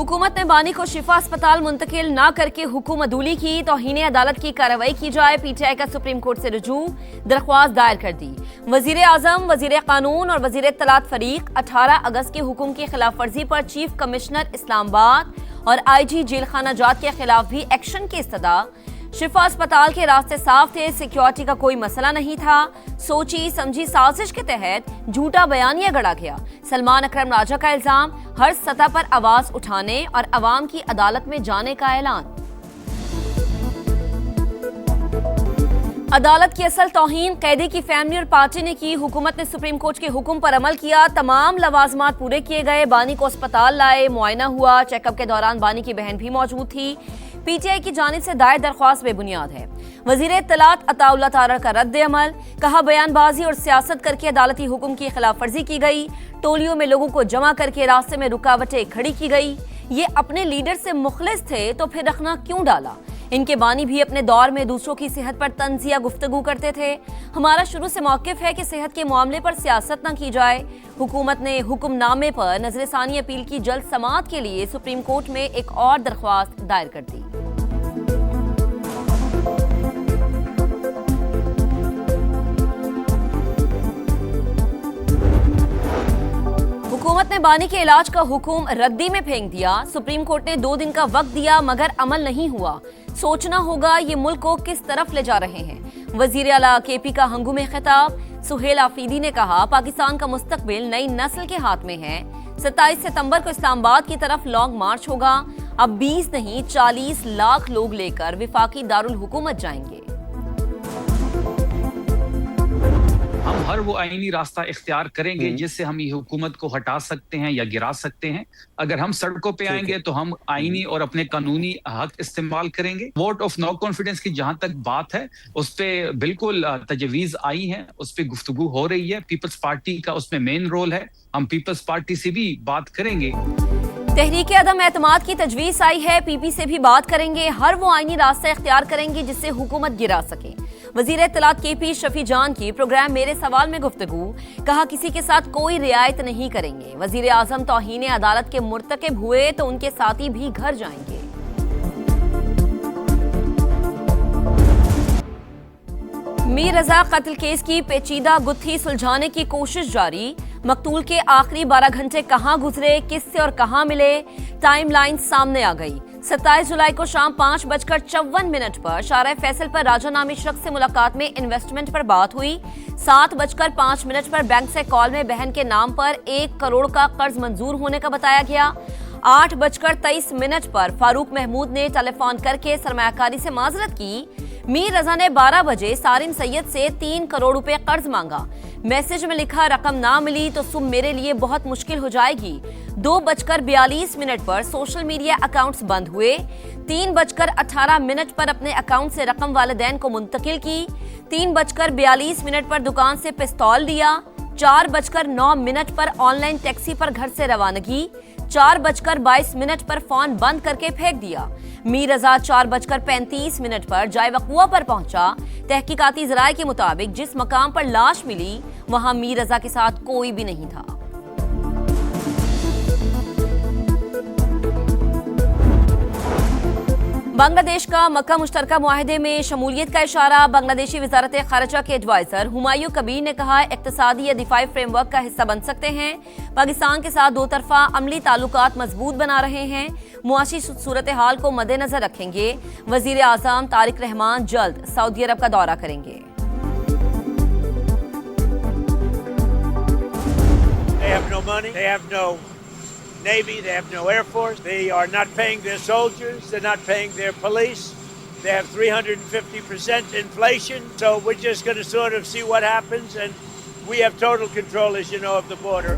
हुकूमत ने बानी को शिफा अस्पताल मुंतकिल न करके हुकूम अदूली की, तौहीन अदालत की कार्रवाई की जाए। पीटीआई का सुप्रीम कोर्ट से रुजू दरख्वास्त दायर कर दी। वजीर आजम, वजीर कानून और वजीर इत्तलात फरीक 18 अगस्त के हुक्म की खिलाफ वर्जी पर चीफ कमिश्नर इस्लामाबाद और आईजी जेल खाना जात के खिलाफ भी एक्शन की इस्तदा। शिफा अस्पताल के रास्ते साफ थे, सिक्योरिटी का कोई मसला नहीं था। सोची समझी साजिश के तहत झूठा बयानिया गढ़ा गया। सलमान अकरम राजा का इल्जाम, हर सतह पर आवाज उठाने और अवाम की अदालत में जाने का ऐलान। अदालत की असल तौहीन कैदी की फैमिली और पार्टी ने की। हुकूमत ने सुप्रीम कोर्ट के हुक्म पर अमल किया। तमाम लवाजमात पूरे किए गए। बानी को अस्पताल लाए, मुआयना हुआ। चेकअप के दौरान बानी की बहन भी मौजूद थी। पीटीआई की जानिब से दायर दरख्वास्त बेबुनियाद है। वजीर इत्तलात अताउल्लाह तारड़ का रद्द अमल, कहा बयानबाजी और सियासत करके अदालती हुक्म की खिलाफ वर्जी की गई। टोलियों में लोगों को जमा करके रास्ते में रुकावटें खड़ी की गई। ये अपने लीडर से मुखलिस थे तो फिर रखना क्यों डाला? इनके बानी भी अपने दौर में दूसरों की सेहत पर तंजिया गुफ्तगू करते थे। हमारा शुरू से मौक़िफ़ है कि सेहत के मामले पर सियासत न की जाए। हुकूमत ने हुक्मनामे पर नजरसानी अपील की जल्द समाअत के लिए सुप्रीम कोर्ट में एक और दरख्वास्त दायर कर दी। हुकूमत ने बानी के इलाज का हुक्म रद्दी में फेंक दिया। सुप्रीम कोर्ट ने 2 दिन का वक्त दिया मगर अमल नहीं हुआ। सोचना होगा ये मुल्क को किस तरफ ले जा रहे हैं। वजीर आला केपी का हंगुमे खिताब, सुहेल आफरीदी ने कहा पाकिस्तान का मुस्तकबिल नई नस्ल के हाथ में है। 27 सितंबर को इस्लामाबाद की तरफ लॉन्ग मार्च होगा। अब 20 नहीं 40 लाख लोग लेकर विफाकी दारुल हुकूमत जाएंगे। हम हर वो आईनी रास्ता इख्तियार करेंगे जिससे हम ये हुकूमत को हटा सकते हैं या गिरा सकते हैं। अगर हम सड़कों पे आएंगे तो हम आईनी और अपने कानूनी हक इस्तेमाल करेंगे। वोट ऑफ नो कॉन्फिडेंस की जहां तक बात है उस पर बिल्कुल तजवीज आई है, उस पर गुफ्तगू हो रही है। पीपल्स पार्टी का उसमें मेन रोल है। हम पीपल्स पार्टी से भी बात करेंगे। तहरीक अदम एतमाद की तजवीज़ आई है, पीपी से भी बात करेंगे। हर वो आईनी रास्ता इख्तियार करेंगे जिससे हुकूमत गिरा सके। वजीर इत्तलात केपी शफी जान की प्रोग्राम मेरे सवाल में गुफ्तगू, कहा किसी के साथ कोई रियायत नहीं करेंगे। वजीर आजम तौहीन अदालत के मुर्तकिब हुए तो उनके साथी भी घर जाएंगे। मीर रजा कत्ल केस की पेचीदा गुत्थी सुलझाने की कोशिश जारी। मकतूल के आखिरी 12 घंटे कहां गुजरे, किससे और कहां मिले, टाइमलाइन सामने आ गई। 27 जुलाई को शाम 5:54 पर शारा फैसल पर राजा नामी शख्स से मुलाकात में इन्वेस्टमेंट पर बात हुई। 7:05 पर बैंक से कॉल में बहन के नाम पर 1 करोड़ का कर्ज मंजूर होने का बताया गया। 8:23 पर फारूक महमूद ने टेलीफोन करके सरमायाकारी से माजरत की। मीर रजा ने 12 बजे सारिम सैयद से 3 करोड़ रुपए कर्ज मांगा। मैसेज में लिखा रकम ना मिली तो सुबह मेरे लिए बहुत मुश्किल हो जाएगी। 2:42 पर सोशल मीडिया अकाउंट्स बंद हुए। 3:18 पर अपने अकाउंट से रकम वालिदैन को मुंतकिल की। 3:42 पर दुकान से पिस्तौल लिया। 4:09 पर ऑनलाइन टैक्सी पर घर से रवानगी। 4:22 पर फोन बंद करके फेंक दिया। मीर रजा 4:35 पर जाए वक़ुआ पर पहुंचा। तहकीकाती ज़राए के मुताबिक जिस मकाम पर लाश मिली वहां मीर रजा के साथ कोई भी नहीं था। बांग्लादेश का मक्का मुश्तरका मुआहदे में शमूलियत का इशारा। बांग्लादेशी वजारत खारजा के एडवाइजर हुमायूं कबीर ने कहा इक्तिसादी या दिफाई फ्रेमवर्क का हिस्सा बन सकते हैं। पाकिस्तान के साथ 2 तरफा अमली ताल्लुकात मजबूत बना रहे हैं। मुआशी सूरत हाल को मद्देनजर रखेंगे। वजीर आजम तारिक रहमान जल्द सऊदी अरब का दौरा करेंगे। Navy, they have no Air Force, they are not paying their soldiers, they're not paying their police, they have 350% inflation, so we're just going to sort of see what happens, and we have total control, as you know, of the border.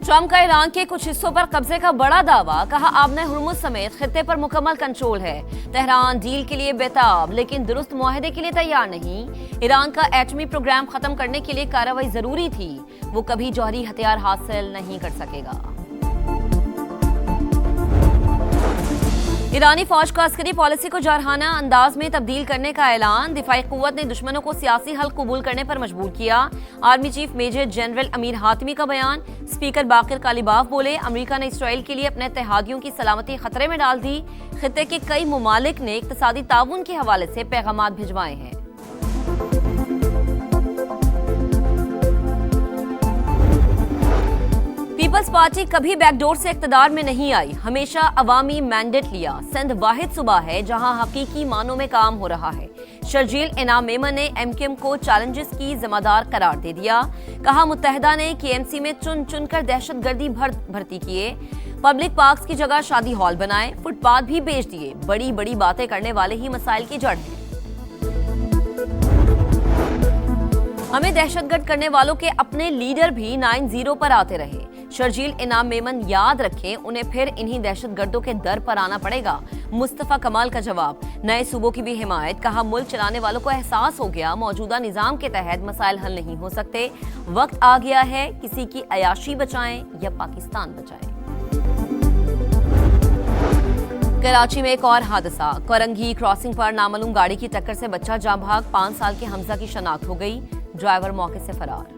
Trump का Iran के कुछ हिस्सों पर कब्जे का बड़ा दावा, कहा आबने हुर्मुज समेत खित्ते पर मुकम्मल कंट्रोल है। तेहरान डील के लिए बेताब लेकिन दुरुस्त मुआहदे के लिए तैयार नहीं। ईरान का एटमी प्रोग्राम खत्म करने के लिए कार्रवाई जरूरी थी, वो कभी जौहरी हथियार हासिल नहीं कर सकेगा। ईरानी फौज का अस्करी पॉलिसी को जारहाना अंदाज में तब्दील करने का ऐलान। दिफाई कुव्वत ने दुश्मनों को सियासी हल कबूल करने पर मजबूर किया। Army chief major general Amir हातिमी का बयान। स्पीकर बाकिर कालिबाफ बोले, अमेरिका ने इसराइल के लिए अपने इत्तेहादियों की सलामती खतरे में डाल दी। खित्ते के कई मुमालिक ने इक्तिसादी ताउन के हवाले से पैगामात भिजवाए हैं। पीपल्स पार्टी कभी बैकडोर से इख्तिदार में नहीं आई, हमेशा अवामी मैंडेट लिया। सिंध वाहिद सूबा है जहां हकीकी मानों में काम हो रहा है। शर्जील इनाम मेमन ने एमकेएम को चैलेंजेस की जिम्मेदार करार दे दिया। कहा, मुत्तहिदा ने केएमसी में चुन चुनकर दहशतगर्दी भर्ती किए। पब्लिक पार्क्स की जगह शादी हॉल बनाए, फुटपाथ भी बेच दिए। बड़ी बड़ी बातें करने वाले ही मसाइल की जड़ है। हमें दहशतगर्द करने वालों के अपने लीडर भी 9-0 पर आते रहे। शर्जील इनाम मेमन याद रखें, उन्हें फिर इन्हीं दहशतगर्दों के दर पर आना पड़ेगा। मुस्तफा कमाल का जवाब, नए सूबों की भी हिमायत। कहा, मुल्क चलाने वालों को एहसास हो गया मौजूदा निजाम के तहत मसाइल हल नहीं हो सकते। वक्त आ गया है किसी की अयाशी बचाएं या पाकिस्तान बचाएं। कराची में एक और हादसा। कोरंगी क्रॉसिंग पर नामालूम गाड़ी की टक्कर से बच्चा जाँ भाग। 5 साल के हमजा की शनाख्त हो गई, ड्राइवर मौके से फरार।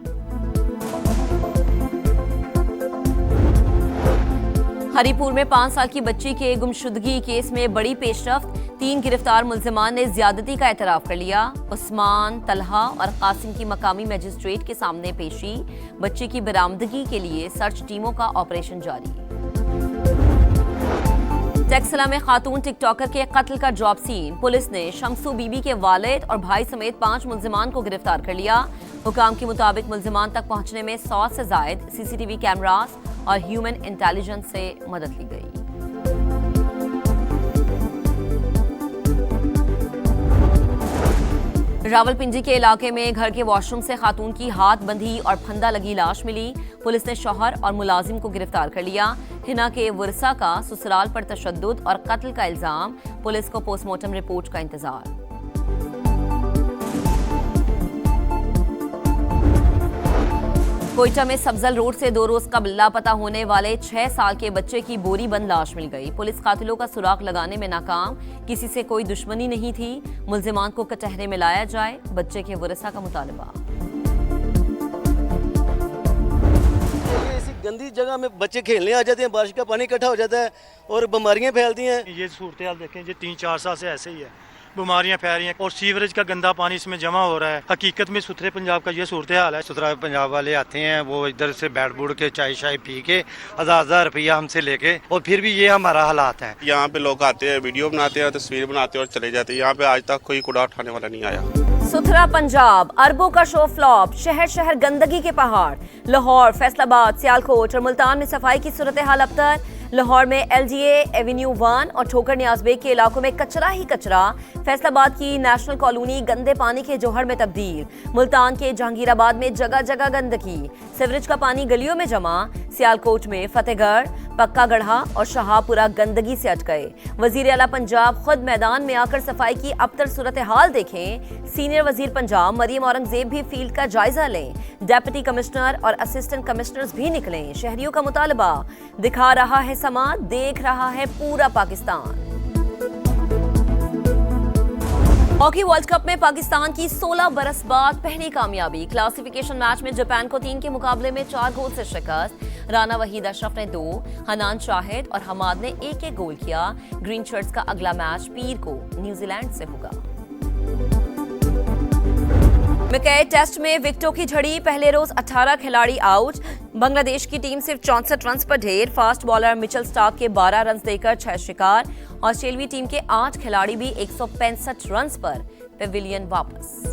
हरीपुर में 5 साल की बच्ची के गुमशुदगी केस में बड़ी पेशरफ्त। 3 गिरफ्तार मुल्जिमान ने ज्यादती का एतराफ कर लिया। उस्मान, तलहा और कासिम की मकामी मजिस्ट्रेट के सामने पेशी। बच्चे की बरामदगी के लिए सर्च टीमों का ऑपरेशन जारी। टेक्सला में खातून टिकटॉकर के कत्ल का ड्रॉप सीन। पुलिस ने शमसू बीबी के वालिद और भाई समेत 5 मुल्जिमान को गिरफ्तार कर लिया। हुकाम के मुताबिक मुल्जिमान तक पहुंचने में 100 से जायद सीसीटीवी कैमरास और ह्यूमन इंटेलिजेंस से मदद ली गई। रावलपिंडी के इलाके में घर के वॉशरूम से खातून की हाथ बंधी और फंदा लगी लाश मिली। पुलिस ने शौहर और मुलाजिम को गिरफ्तार कर लिया। हिना के वर्सा का ससुराल पर तशद्दुद और कत्ल का इल्जाम। पुलिस को पोस्टमार्टम रिपोर्ट का इंतजार। कोयटा में सब्जल रोड से 2 रोज कबल लापता होने वाले 6 साल के बच्चे की बोरी बंद लाश मिल गई। पुलिस कातिलों का सुराग लगाने में नाकाम। किसी से कोई दुश्मनी नहीं थी। मुल्जिमान को कटहरे में लाया जाए, बच्चे के वरसा का मुतालबा। ऐसी गंदी जगह में बच्चे खेलने आ जाते हैं, बारिश का पानी इकट्ठा हो जाता है और बीमारियां फैलती हैं। ये सूरत हाल देखें, ये 3-4 साल से ऐसे ही है, बीमारियां फैल रही हैं और सीवरेज का गंदा पानी इसमें जमा हो रहा है। हकीकत में सुथरे पंजाब का ये सूरत हाल है। सुथरा पंजाब वाले आते हैं, वो इधर से बैठ बूढ़ के चाय शाय पी के 1000 रुपया हमसे लेके, और फिर भी ये हमारा हालात है। यहाँ पे लोग आते हैं, वीडियो बनाते हैं, तस्वीर बनाते हैं और चले जाते हैं। यहाँ पे आज तक कोई कूड़ा उठाने वाला नहीं आया। सुथरा पंजाब, अरबों का शो फ्लॉप। शहर शहर गंदगी के पहाड़। लाहौर, फैसलाबाद, सियालकोट और मुल्तान में सफाई की सूरत हाल अबतर। लाहौर में LGA एवेन्यू 1 और ठोकर न्याज़बेग के इलाकों में कचरा ही कचरा। फैसलाबाद की नेशनल कॉलोनी गंदे पानी के जोहर में तब्दील। मुल्तान के जहांगीराबाद में जगह जगह गंदगी। सीवरेज का पानी गलियों में जमा। सियालकोट में फतेहगढ़, पक्का गढ़ा और शाहपुरा गंदगी से अटके। वजीर आला पंजाब खुद मैदान में आकर सफाई की अबतर सूरत हाल देखें। सीनियर वजीर पंजाब मरियम औरंगजेब भी फील्ड का जायजा लें। डेप्यूटी कमिश्नर और असिस्टेंट कमिश्नर्स भी निकलें। शहरियों का मुतालबा, दिखा रहा है समा, देख रहा है पूरा पाकिस्तान। हॉकी वर्ल्ड कप में पाकिस्तान की 16 बरस बाद पहली कामयाबी। क्लासिफिकेशन मैच में जापान को 3 के मुकाबले में 4 गोल से शिकस्त। राना वहीद अशरफ ने 2, हनान शाहिद और हमाद ने 1-1 गोल किया। ग्रीन शर्ट्स का अगला मैच पीर को न्यूजीलैंड से होगा। मैकई टेस्ट में विकेटों की झड़ी। पहले रोज 18 खिलाड़ी आउट। बांग्लादेश की टीम सिर्फ 64 रन पर ढेर। फास्ट बॉलर मिचेल स्टार्क के 12 रन देकर 6 शिकार। ऑस्ट्रेलियाई टीम के 8 खिलाड़ी भी 165 रन पर पेविलियन वापस।